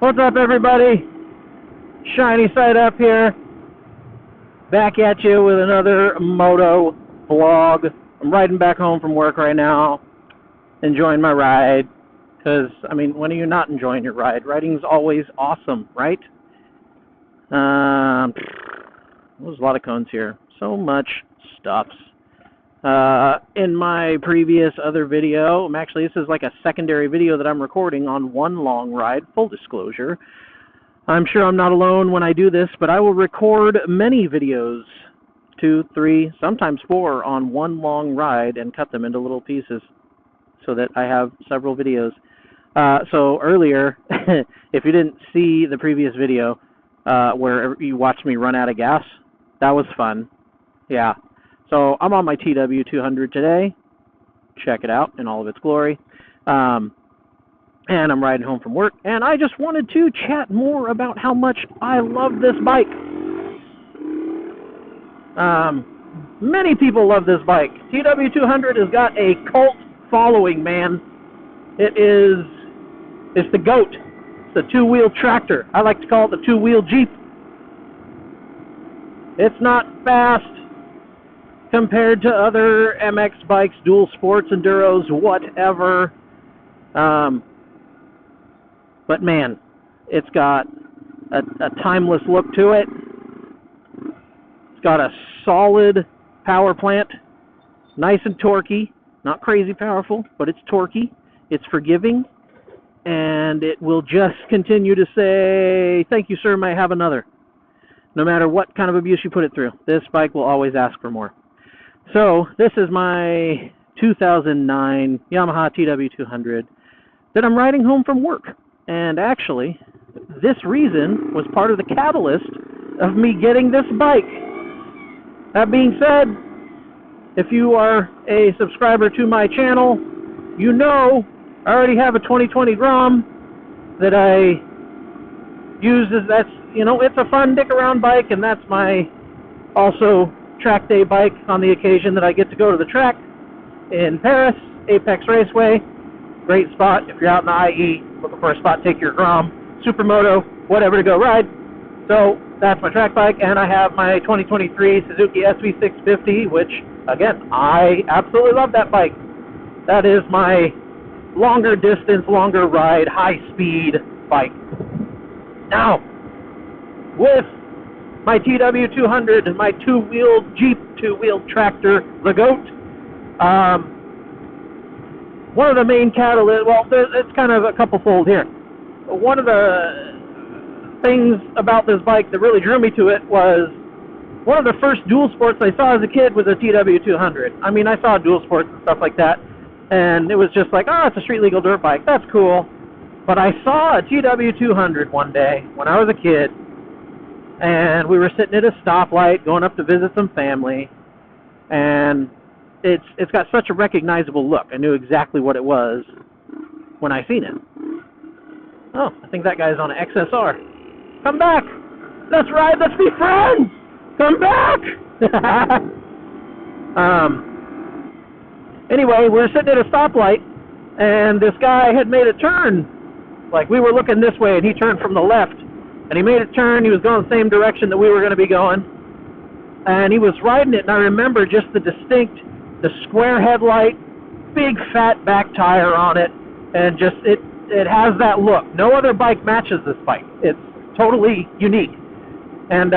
What's up, everybody? Shiny Side Up here. Back at you with another moto vlog. I'm riding back home from work right now, enjoying my ride. Because, I mean, when are you not enjoying your ride? Riding's always awesome, right? There's a lot of cones here. So much stuffs. In my previous other video, actually this is like a secondary video that I'm recording on one long ride, full disclosure. I'm sure I'm not alone when I do this, but I will record many videos, 2, 3, sometimes 4, on one long ride and cut them into little pieces so that I have several videos. So earlier, if you didn't see the previous video where you watched me run out of gas, that was fun. Yeah. So I'm on my tw200 today. Check it out in all of its glory. And I'm riding home from work. And I just wanted to chat more about how much I love this bike. Many people love this bike. tw200 has got a cult following, man. It's the GOAT. It's the two-wheel tractor. I like to call it the two-wheel Jeep. It's not fast compared to other MX bikes, dual sports, enduros, whatever. But man, it's got a timeless look to it. It's got a solid power plant, nice and torquey, not crazy powerful, but it's torquey. It's forgiving, and it will just continue to say, "Thank you, sir, may I have another?" No matter what kind of abuse you put it through, this bike will always ask for more. So, this is my 2009 Yamaha tw200 that I'm riding home from work. And actually, this reason was part of the catalyst of me getting this bike. That being said, if you are a subscriber to my channel, you know I already have a 2020 Grom that I use as, it's a fun dick-around bike, and that's my also track day bike on the occasion that I get to go to the track in Paris, Apex Raceway. Great spot if you're out in the IE looking for a spot, take your Grom, Supermoto, whatever to go ride. So that's my track bike, and I have my 2023 Suzuki SV650, which, again, I absolutely love that bike. That is my longer distance, longer ride, high speed bike. Now, with my tw200, my two-wheel Jeep, two-wheel tractor, the GOAT. One of the main catalysts, well, it's kind of a couple-fold here. One of the things about this bike that really drew me to it was one of the first dual sports I saw as a kid was a tw200. I mean, I saw dual sports and stuff like that, and it was just like, oh, it's a street-legal dirt bike. That's cool. But I saw a tw200 one day when I was a kid, and we were sitting at a stoplight going up to visit some family, and it's got such a recognizable look. I knew exactly what it was when I seen it. Oh, I think that guy's on an XSR. Come back! Let's ride, let's be friends! Come back! Anyway, we were sitting at a stoplight, and this guy had made a turn. Like, we were looking this way, and he turned from the left. And he made a turn, he was going the same direction that we were going to be going. And he was riding it, and I remember just the square headlight, big fat back tire on it, and just, it has that look. No other bike matches this bike. It's totally unique. And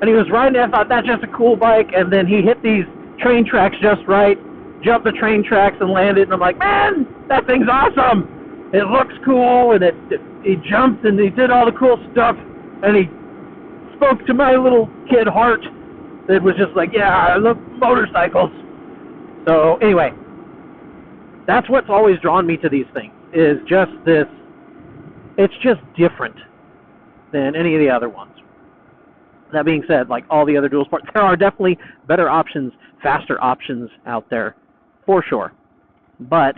he was riding it, I thought, that's just a cool bike, and then he hit these train tracks just right, jumped the train tracks and landed, and I'm like, man, that thing's awesome! It looks cool, and he jumped, and he did all the cool stuff, and he spoke to my little kid heart that was just like, yeah, I love motorcycles. So, anyway, that's what's always drawn me to these things, is just this, it's just different than any of the other ones. That being said, like all the other dual sports, there are definitely better options, faster options out there, for sure. But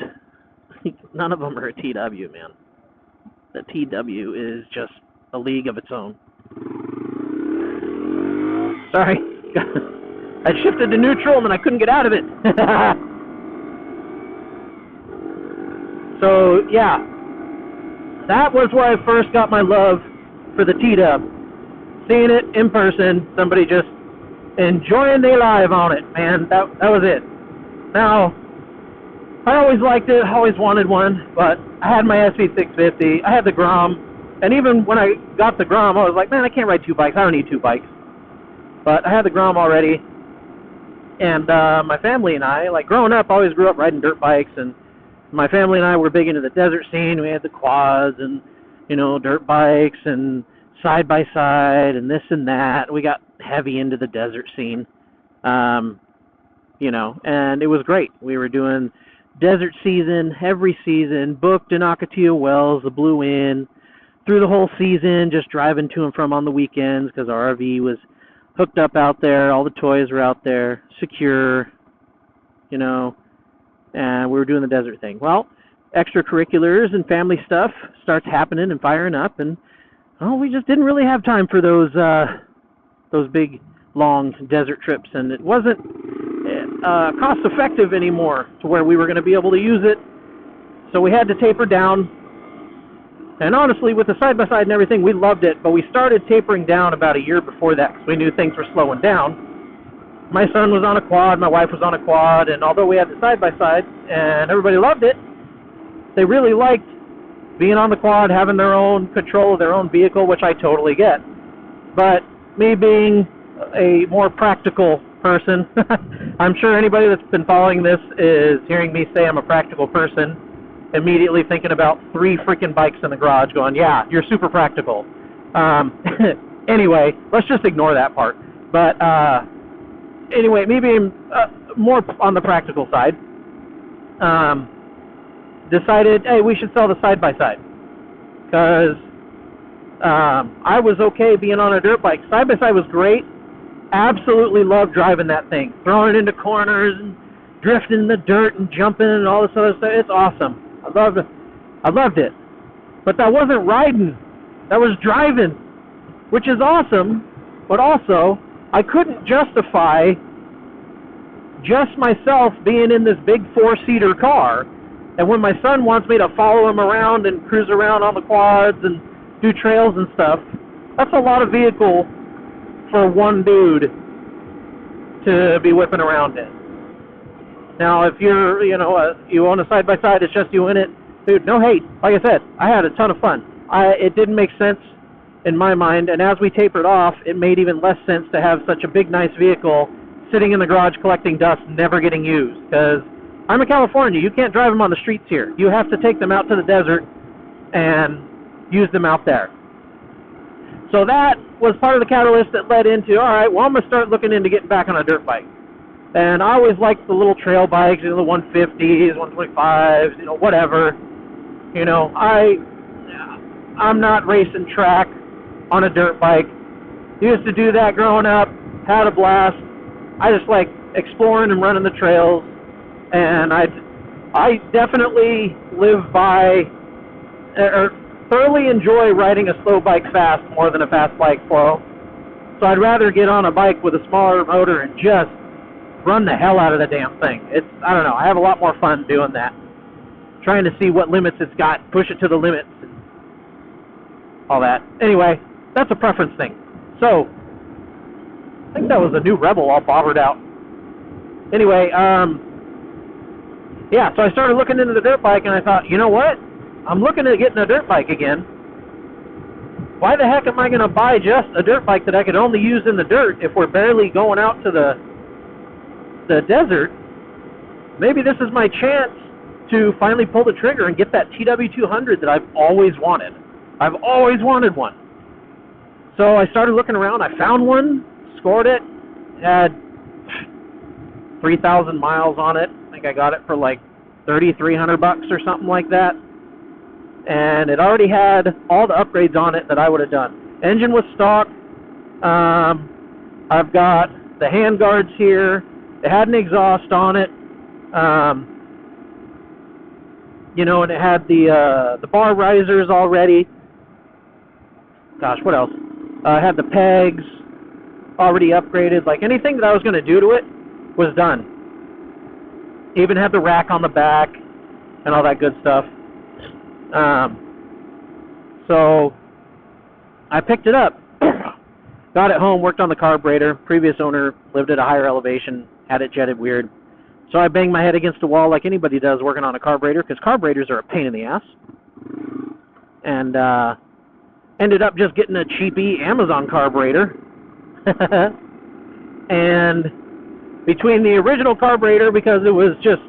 none of them are a TW, man. The TW is just a league of its own. Sorry. I shifted to neutral and then I couldn't get out of it. So, yeah. that was where I first got my love for the T-Dub. Seeing it in person, somebody just enjoying their life on it, man. That was it. Now, I always liked it, always wanted one, but I had my SV650, I had the Grom, and even when I got the Grom, I was like, man, I can't ride two bikes, I don't need two bikes. But I had the Grom already, and my family and I, like growing up, I always grew up riding dirt bikes, and my family and I were big into the desert scene. We had the quads and, you know, dirt bikes and side-by-side and this and that. We got heavy into the desert scene, you know, and it was great. We were doing desert season every season, booked in Ocotillo Wells, the Blue Inn, through the whole season, just driving to and from on the weekends because our RV was hooked up out there. All the toys were out there, secure, you know, and we were doing the desert thing. Well, extracurriculars and family stuff starts happening and firing up, and we just didn't really have time for those big, long desert trips, and it wasn't cost-effective anymore to where we were going to be able to use it, so we had to taper down. And honestly, with the side-by-side and everything, we loved it, but we started tapering down about a year before that because we knew things were slowing down. My son was on a quad, my wife was on a quad, and although we had the side-by-side and everybody loved it, they really liked being on the quad, having their own control of their own vehicle, which I totally get. But me being a more practical person, I'm sure anybody that's been following this is hearing me say I'm a practical person, immediately thinking about 3 freaking bikes in the garage going, yeah, you're super practical. Anyway, let's just ignore that part. But anyway, me being more on the practical side, decided, hey, we should sell the side-by-side. Because I was okay being on a dirt bike. Side-by-side was great. Absolutely loved driving that thing. Throwing it into corners and drifting in the dirt and jumping and all this other stuff. It's awesome. I loved it. But that wasn't riding. That was driving, which is awesome. But also, I couldn't justify just myself being in this big 4-seater car. And when my son wants me to follow him around and cruise around on the quads and do trails and stuff, that's a lot of vehicle for one dude to be whipping around in. Now, if you're, you know, you own a side-by-side, it's just you in it, dude, no hate. Like I said, I had a ton of fun. It didn't make sense in my mind, and as we tapered off, it made even less sense to have such a big, nice vehicle sitting in the garage collecting dust, never getting used, because I'm in California. You can't drive them on the streets here. You have to take them out to the desert and use them out there. So that was part of the catalyst that led into, all right, well, I'm going to start looking into getting back on a dirt bike. And I always liked the little trail bikes, you know, the 150s, 125s, you know, whatever. You know, I'm not racing track on a dirt bike. Used to do that growing up, had a blast. I just like exploring and running the trails. And I definitely live by, or thoroughly enjoy riding a slow bike fast more than a fast bike slow. So I'd rather get on a bike with a smaller motor and just run the hell out of the damn thing. I don't know, I have a lot more fun doing that. Trying to see what limits it's got, push it to the limits, and all that. Anyway, that's a preference thing. So, I think that was a new Rebel all bobbered out. Anyway, yeah, so I started looking into the dirt bike, and I thought, you know what? I'm looking at getting a dirt bike again. Why the heck am I going to buy just a dirt bike that I could only use in the dirt if we're barely going out to the desert? Maybe this is my chance to finally pull the trigger and get that tw200 that I've always wanted. I've always wanted one. So I started looking around. I found one, scored it, had 3,000 miles on it. I think I got it for like $3,300 or something like that. And it already had all the upgrades on it that I would have done. Engine was stock. I've got the hand guards here. It had an exhaust on it. You know, and it had the bar risers already. Gosh, what else? It had the pegs already upgraded. Like anything that I was going to do to it was done. Even had the rack on the back and all that good stuff. So I picked it up, got it home, worked on the carburetor. Previous owner lived at a higher elevation, had it jetted weird. So I banged my head against the wall like anybody does working on a carburetor, because carburetors are a pain in the ass. And ended up just getting a cheapy Amazon carburetor. And between the original carburetor, because it was just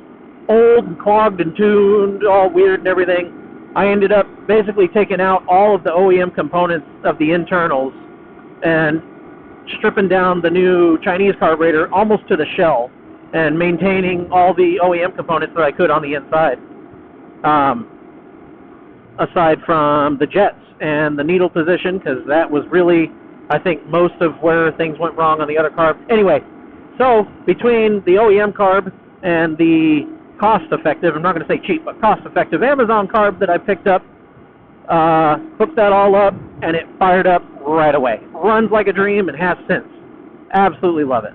old and clogged and tuned, all weird and everything, I ended up basically taking out all of the OEM components of the internals and stripping down the new Chinese carburetor almost to the shell and maintaining all the OEM components that I could on the inside. Aside from the jets and the needle position, because that was really, I think, most of where things went wrong on the other carb. Anyway, so between the OEM carb and the cost-effective, I'm not going to say cheap, but cost-effective Amazon carb that I picked up, hooked that all up, and it fired up right away. Runs like a dream and has since. Absolutely love it.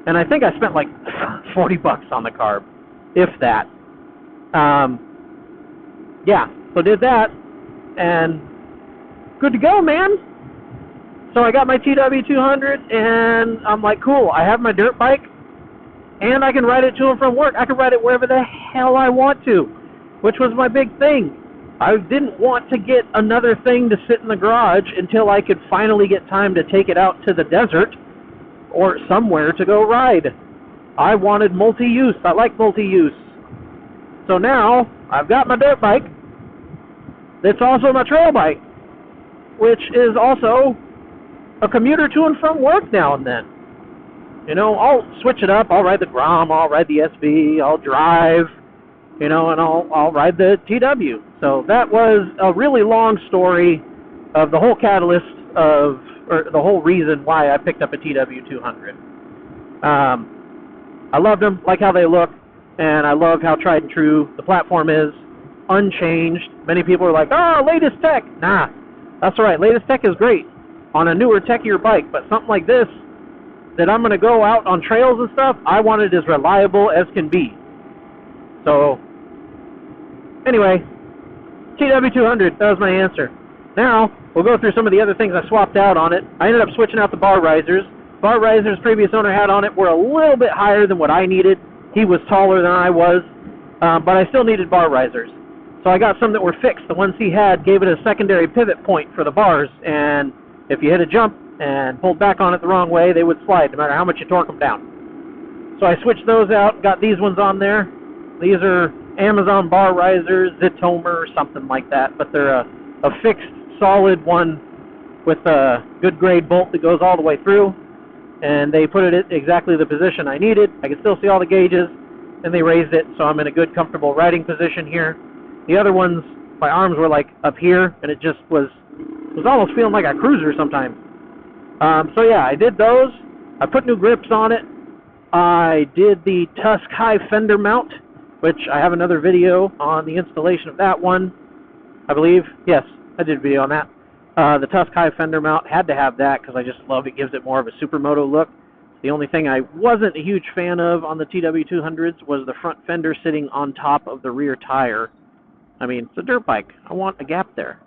And I think I spent like $40 on the carb, if that. Yeah, so did that, and good to go, man. So I got my tw200, and I'm like, cool, I have my dirt bike, and I can ride it to and from work. I can ride it wherever the hell I want to, which was my big thing. I didn't want to get another thing to sit in the garage until I could finally get time to take it out to the desert or somewhere to go ride. I wanted multi-use. I like multi-use. So now I've got my dirt bike. It's also my trail bike, which is also a commuter to and from work now and then. You know, I'll switch it up. I'll ride the Grom, I'll ride the SV, I'll drive, you know, and I'll ride the TW. So that was a really long story of the whole catalyst of, or the whole reason why I picked up a tw200. I loved them, like how they look, and I love how tried and true the platform is, unchanged. Many people are like, oh, latest tech. Nah, that's all right. Latest tech is great on a newer, techier bike, but something like this that I'm going to go out on trails and stuff, I want it as reliable as can be. So, anyway, tw200, that was my answer. Now, we'll go through some of the other things I swapped out on it. I ended up switching out the bar risers. Bar risers previous owner had on it were a little bit higher than what I needed. He was taller than I was, but I still needed bar risers. So I got some that were fixed. The ones he had gave it a secondary pivot point for the bars, and if you hit a jump and pulled back on it the wrong way, they would slide no matter how much you torque them down. So I switched those out, got these ones on there. These are Amazon bar risers, Zitomer or something like that, but they're a fixed solid one with a good grade bolt that goes all the way through, and they put it at exactly the position I needed. I could still see all the gauges, and they raised it, so I'm in a good, comfortable riding position here. The other ones, my arms were like up here, and it just was almost feeling like a cruiser sometimes. So yeah, I did those. I put new grips on it. I did the Tusk high fender mount, which I have another video on the installation of that one, I believe. Yes, I did a video on that. The Tusk high fender mount, had to have that because I just love it. Gives it more of a supermoto look. The only thing I wasn't a huge fan of on the tw200s was the front fender sitting on top of the rear tire. I mean, it's a dirt bike. I want a gap there.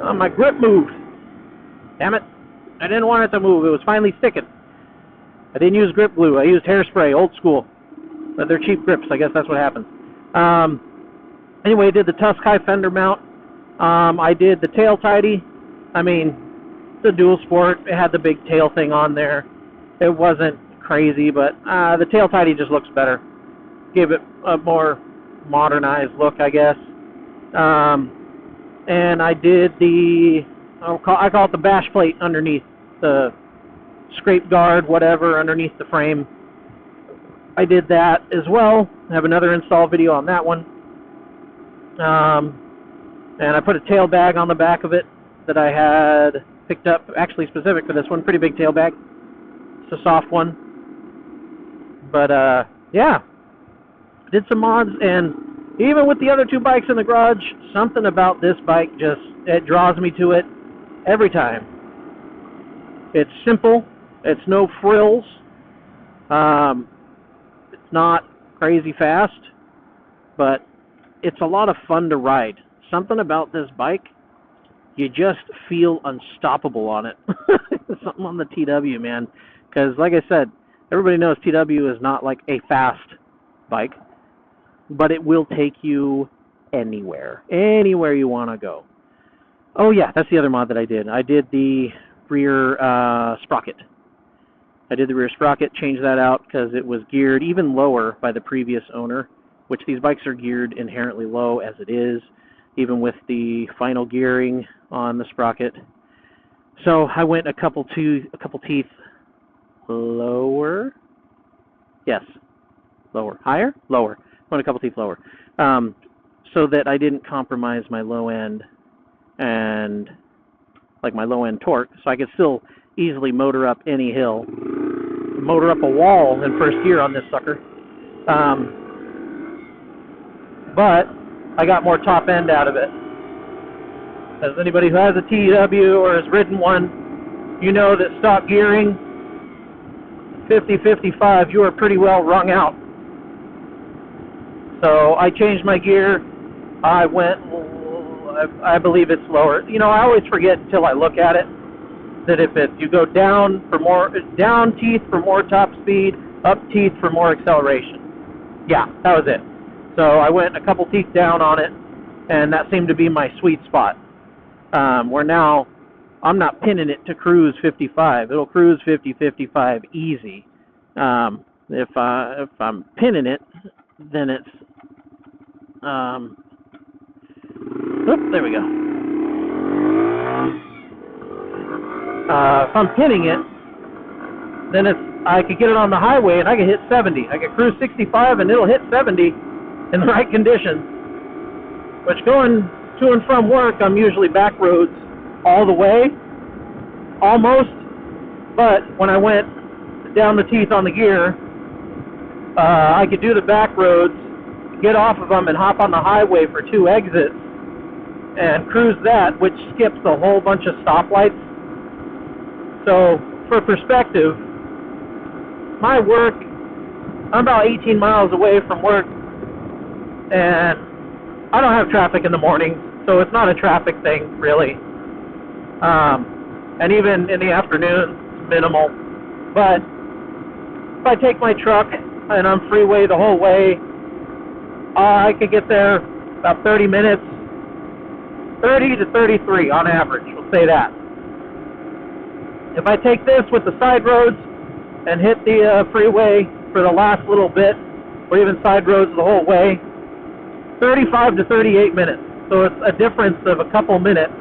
Oh, my grip moved. Damn it. I didn't want it to move. It was finally sticking. I didn't use grip glue. I used hairspray, old school. But they're cheap grips. I guess that's what happens. Anyway, I did the Tusk high fender mount. I did the tail tidy. I mean, it's a dual sport. It had the big tail thing on there. It wasn't crazy, but the tail tidy just looks better. Gave it a more modernized look, I guess. And I did the, I call it the bash plate underneath the scrape guard, whatever, underneath the frame. I did that as well. I have another install video on that one. And I put a tail bag on the back of it that I had picked up, actually specific for this one. Pretty big tail bag. It's a soft one. But, yeah. Did some mods, and even with the other two bikes in the garage, something about this bike just, it draws me to it. every time. It's simple. It's no frills. It's not crazy fast, but it's a lot of fun to ride. Something about this bike, you just feel unstoppable on it. Something on the TW, man. Because, like I said, everybody knows TW is not like a fast bike, but it will take you anywhere you want to go. Oh yeah, that's the other mod that I did. I did the rear sprocket. I did the rear sprocket, changed that out because it was geared even lower by the previous owner, which these bikes are geared inherently low as it is, even with the final gearing on the sprocket. So I went a couple teeth lower. Yes, lower. Higher? Lower. Went a couple teeth lower. So that I didn't compromise my low end and like my low end torque, so I could still easily motor up any hill, motor up a wall in first gear on this sucker. But I got more top end out of it. As anybody who has a TW or has ridden one, you know that stock gearing, 50-55, you are pretty well wrung out. So I changed my gear. I went, I believe it's lower. You know, I always forget until I look at it that if you go down teeth for more top speed, up teeth for more acceleration. Yeah, that was it. So I went a couple teeth down on it, and that seemed to be my sweet spot. Where now I'm not pinning it to cruise 55. It'll cruise 50-55 easy. If I'm pinning it, then it's there we go. If I'm pinning it, then I could get it on the highway and I could hit 70. I could cruise 65 and it'll hit 70 in the right conditions. Which going to and from work, I'm usually back roads all the way, almost. But when I went down the teeth on the gear, I could do the back roads, get off of them and hop on the highway for 2 exits and cruise that, which skips a whole bunch of stoplights. So for perspective, my work, I'm about 18 miles away from work, and I don't have traffic in the morning, so it's not a traffic thing really. And even in the afternoon, it's minimal. But if I take my truck and I'm freeway the whole way, I could get there about 30 minutes, 30 to 33 on average, we'll say that. If I take this with the side roads and hit the freeway for the last little bit, or even side roads the whole way, 35 to 38 minutes. So it's a difference of a couple minutes,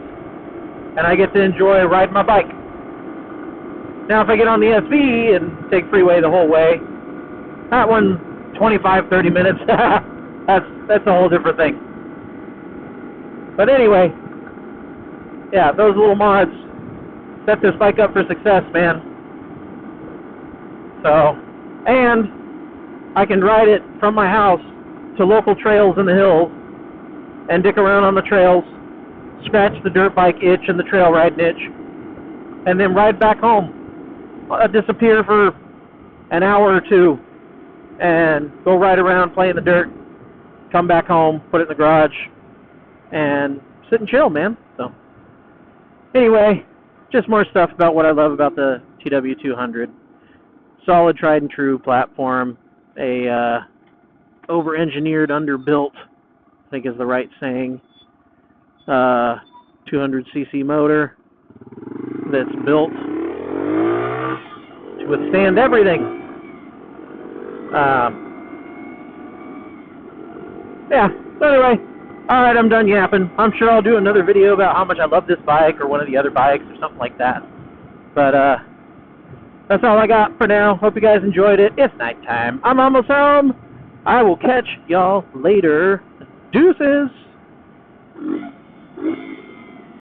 and I get to enjoy riding my bike. Now if I get on the SV and take freeway the whole way, that one, 25, 30 minutes, that's a whole different thing. But anyway, yeah, those little mods set this bike up for success, man. So, and I can ride it from my house to local trails in the hills and dick around on the trails, scratch the dirt bike itch and the trail riding itch, and then ride back home. Disappear for an hour or two and go ride around, play in the dirt, come back home, put it in the garage, and sit and chill, man. So anyway, just more stuff about what I love about the tw200. Solid, tried and true platform. A over-engineered, underbuilt, I think is the right saying, 200cc motor that's built to withstand everything. Yeah, so anyway, alright, I'm done yapping. I'm sure I'll do another video about how much I love this bike or one of the other bikes or something like that. But, that's all I got for now. Hope you guys enjoyed it. It's nighttime. I'm almost home. I will catch y'all later. Deuces!